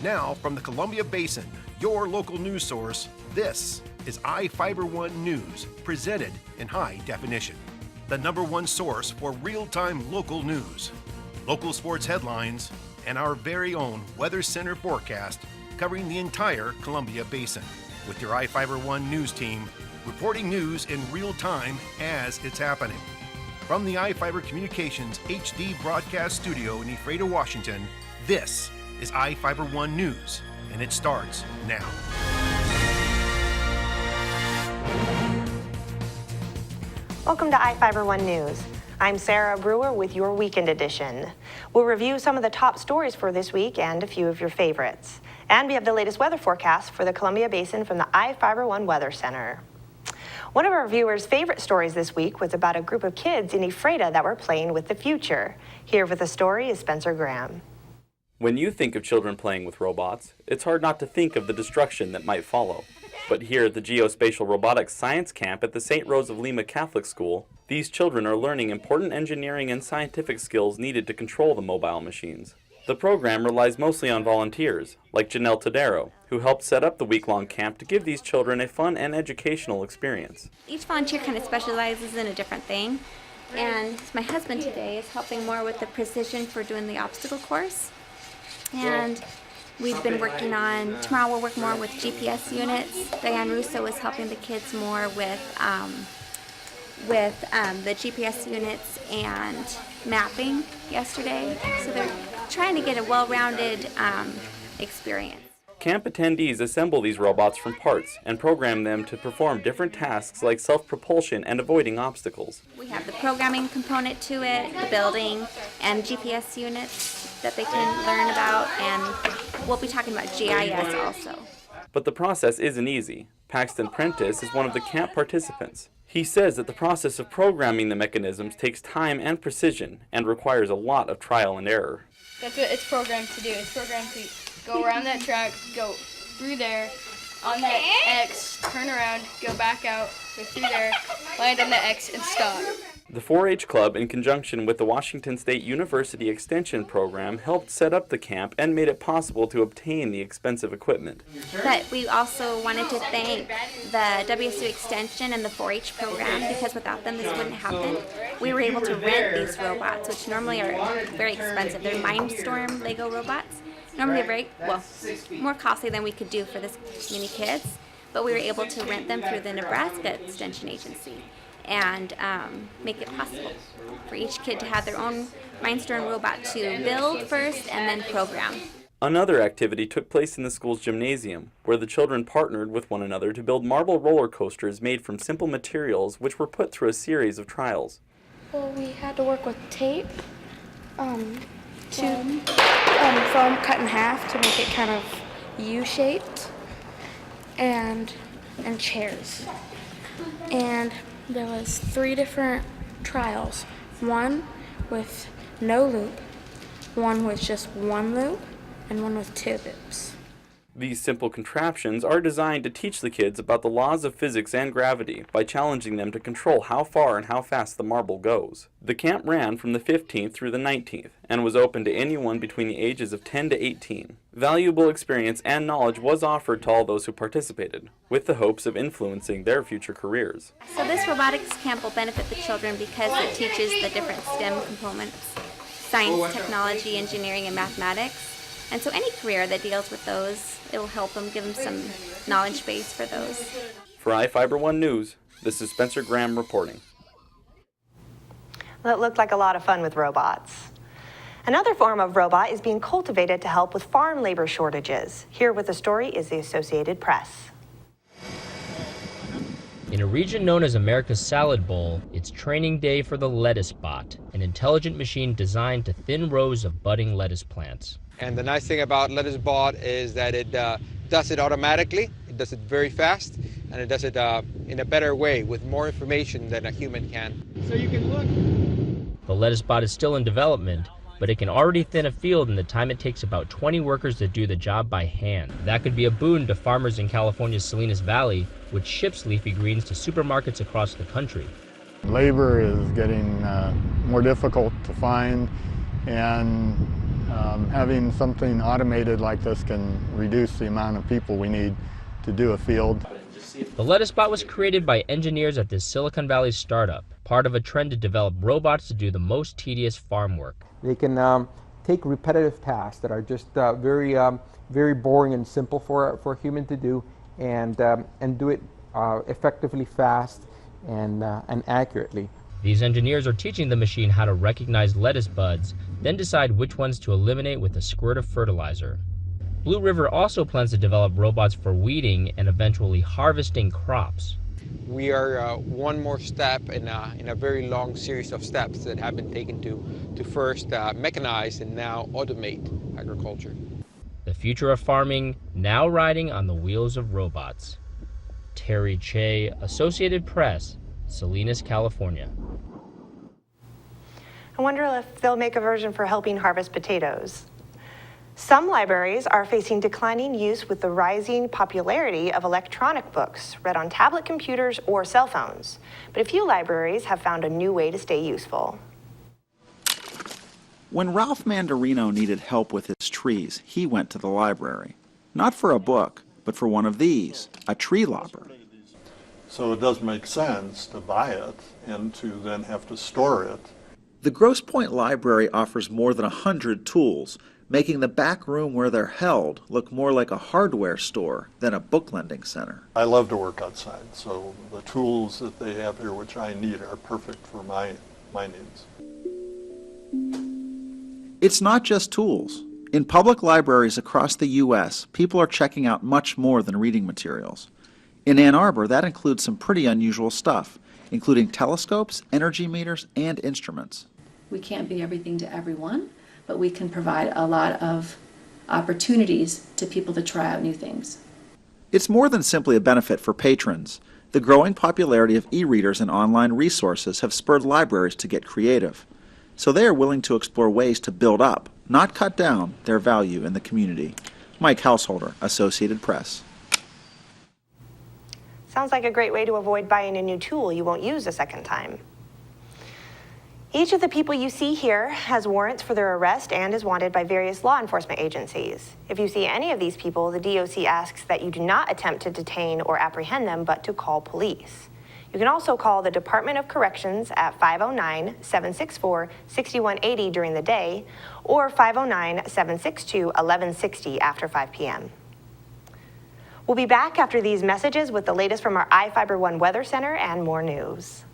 Now, from the Columbia Basin, your local news source, this is iFIBER 1 News, presented in high definition. The #1 source for real-time local news, local sports headlines, and our very own Weather Center forecast covering the entire Columbia Basin. With your iFIBER 1 News team, reporting news in real time as it's happening. From the iFIBER Communications HD broadcast studio in Ephrata, Washington, this is iFIBER 1 News, and it starts now. Welcome to iFIBER 1 News. I'm Sarah Brewer with your weekend edition. We'll review some of the top stories for this week and a few of your favorites. And we have the latest weather forecast for the Columbia Basin from the iFIBER 1 Weather Center. One of our viewers' favorite stories this week was about a group of kids in Ephrata that were playing with the future. Here with the story is Spencer Graham. When you think of children playing with robots, it's hard not to think of the destruction that might follow. But here at the Geospatial Robotics Science Camp at the St. Rose of Lima Catholic School, these children are learning important engineering and scientific skills needed to control the mobile machines. The program relies mostly on volunteers, like Janelle Tadero, who helped set up the week-long camp to give these children a fun and educational experience. Each volunteer kind of specializes in a different thing, and my husband today is helping more with the precision for doing the obstacle course. And we've been working on, tomorrow we'll work more with GPS units. Diane Russo is helping the kids more with the GPS units and mapping yesterday. So they're trying to get a well-rounded experience. Camp attendees assemble these robots from parts and program them to perform different tasks like self-propulsion and avoiding obstacles. We have the programming component to it, the building, and GPS units that they can learn about, and we'll be talking about GIS also. But the process isn't easy. Paxton Prentice is one of the camp participants. He says that the process of programming the mechanisms takes time and precision and requires a lot of trial and error. That's what it's programmed to do. It's programmed to go around that track, go through there, on that X, turn around, go back out, go through there, land on the X, and stop. The 4-H Club, in conjunction with the Washington State University Extension Program, helped set up the camp and made it possible to obtain the expensive equipment. But we also wanted to thank the WSU Extension and the 4-H program, because without them this wouldn't happen. We were able to rent these robots, which normally are very expensive. They're Mindstorm Lego robots. Normally very, more costly than we could do for this many kids, but we were able to rent them through the Nebraska Extension Agency and make it possible for each kid to have their own Mindstorm robot to build first and then program. Another activity took place in the school's gymnasium, where the children partnered with one another to build marble roller coasters made from simple materials which were put through a series of trials. Well, we had to work with tape, foam cut in half to make it kind of U-shaped, and chairs. And there was 3 different trials. One with no loop, one with just 1 loop, and one with 2 loops. These simple contraptions are designed to teach the kids about the laws of physics and gravity by challenging them to control how far and how fast the marble goes. The camp ran from the 15th through the 19th and was open to anyone between the ages of 10 to 18. Valuable experience and knowledge was offered to all those who participated, with the hopes of influencing their future careers. So this robotics camp will benefit the children because it teaches the different STEM components: science, technology, engineering, and mathematics. And so any career that deals with those, it will help them, give them some knowledge base for those. For iFIBER 1 News, this is Spencer Graham reporting. Well, it looked like a lot of fun with robots. Another form of robot is being cultivated to help with farm labor shortages. Here with the story is the Associated Press. In a region known as America's Salad Bowl, it's training day for the Lettuce Bot, an intelligent machine designed to thin rows of budding lettuce plants. And the nice thing about Lettuce Bot is that it does it automatically, it does it very fast, and it does it in a better way with more information than a human can. So you can look. The Lettuce Bot is still in development, but it can already thin a field in the time it takes about 20 workers to do the job by hand. That could be a boon to farmers in California's Salinas Valley, which ships leafy greens to supermarkets across the country. Labor is getting more difficult to find, and Having something automated like this can reduce the amount of people we need to do a field. The lettuce bot was created by engineers at this Silicon Valley startup, part of a trend to develop robots to do the most tedious farm work. They can take repetitive tasks that are just very boring and simple for a human to do, and do it effectively, fast, and accurately. These engineers are teaching the machine how to recognize lettuce buds, then decide which ones to eliminate with a squirt of fertilizer. Blue River also plans to develop robots for weeding and eventually harvesting crops. We are one more step in a very long series of steps that have been taken to first mechanize and now automate agriculture. The future of farming now riding on the wheels of robots. Terry Che, Associated Press, Salinas, California. I wonder if they'll make a version for helping harvest potatoes. Some libraries are facing declining use with the rising popularity of electronic books read on tablet computers or cell phones. But a few libraries have found a new way to stay useful. When Ralph Mandarino needed help with his trees, he went to the library. Not for a book, but for one of these, a tree lobber. So it does make sense to buy it and to then have to store it. The Grosse Pointe Library offers more than 100 tools, making the back room where they're held look more like a hardware store than a book lending center. I love to work outside, so the tools that they have here, which I need, are perfect for my needs. It's not just tools. In public libraries across the U.S., people are checking out much more than reading materials. In Ann Arbor, that includes some pretty unusual stuff, including telescopes, energy meters, and instruments. We can't be everything to everyone, but we can provide a lot of opportunities to people to try out new things. It's more than simply a benefit for patrons. The growing popularity of e-readers and online resources have spurred libraries to get creative. So they are willing to explore ways to build up, not cut down, their value in the community. Mike Householder, Associated Press. Sounds like a great way to avoid buying a new tool you won't use a second time. Each of the people you see here has warrants for their arrest and is wanted by various law enforcement agencies. If you see any of these people, the DOC asks that you do not attempt to detain or apprehend them, but to call police. You can also call the Department of Corrections at 509-764-6180 during the day or 509-762-1160 after 5 p.m. We'll be back after these messages with the latest from our iFIBER One Weather Center and more news.